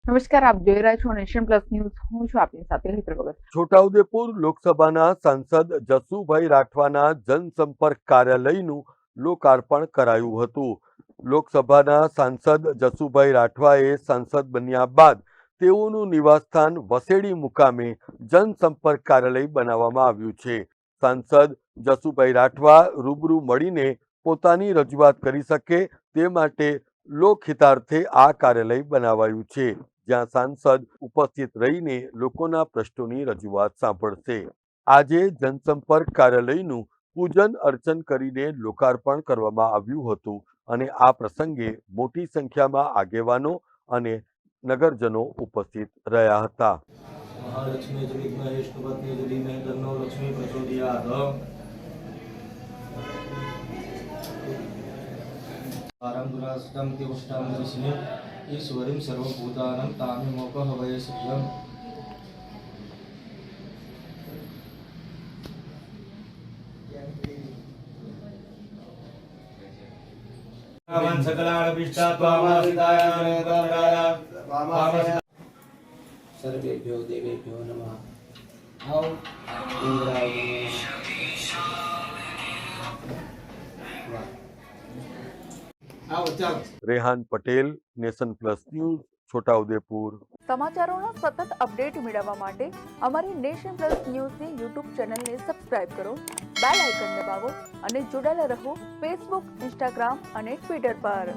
નમસ્કાર, આપ જોઈ રહ્યા છો નેશન પ્લસ ન્યૂઝ. હું છું આપની સાથે હેતર ભગત. છોટાઉદેપુર લોકસભાના સાંસદ જસુભાઈ રાઠવાના જનસંપર્ક કાર્યાલયનું લોકાર્પણ કરાયું હતું. લોકસભાના સાંસદ જસુભાઈ રાઠવાએ સાંસદ બન્યા બાદ તેઓનું નિવાસસ્થાન વસેડી મુકામે જનસંપર્ક કાર્યાલય બનાવવામાં આવ્યું છે. સાંસદ જસુભાઈ રાઠવા રૂબરૂ મળીને પોતાની રજૂઆત કરી શકે તે માટે લોકહિતાર્થે આ કાર્યાલય બનાવાયું છે, જ્યાં સાંસદ ઉપસ્થિત રહીને લોકોના પ્રશ્નોની રજૂઆત સાંભળશે. આજે જનસંપર્ક કાર્યાલયનું પૂજન અર્ચન કરીને લોકાર્પણ કરવામાં આવ્યું હતું અને આ પ્રસંગે મોટી સંખ્યામાં આગેવાનો અને નગરજનો ઉપસ્થિત રહ્યા હતા. મહાલક્ષ્મી જ વિદ્મહે વિષ્ણુપત્ની જ ધીમહિ તન્નો લક્ષ્મી પ્રચોદયાત. આરમ દુરાસ્તમ તિષ્ઠામ દર્શિને ઈશ્વરીમ સર્વભૂતાનાં તામિમોપહ વય શ્રિયમ. આમન સકલાણભિષ્ટાત્વામાસિતાય સર્વેભ્યો દેવેભ્યો નમઃ. આવ Rehan Patel, nation plus news, Chhotaudepur. સમાચારોનો સતત અપડેટ મેળવવા માટે અમારી નેશન પ્લસ ન્યૂઝની યુટ્યુબ ચેનલને સબસ્ક્રાઇબ કરો, બેલ આઇકન દબાવો અને જોડાયેલા રહો ફેસબુક, ઇન્સ્ટાગ્રામ અને ટ્વિટર પર.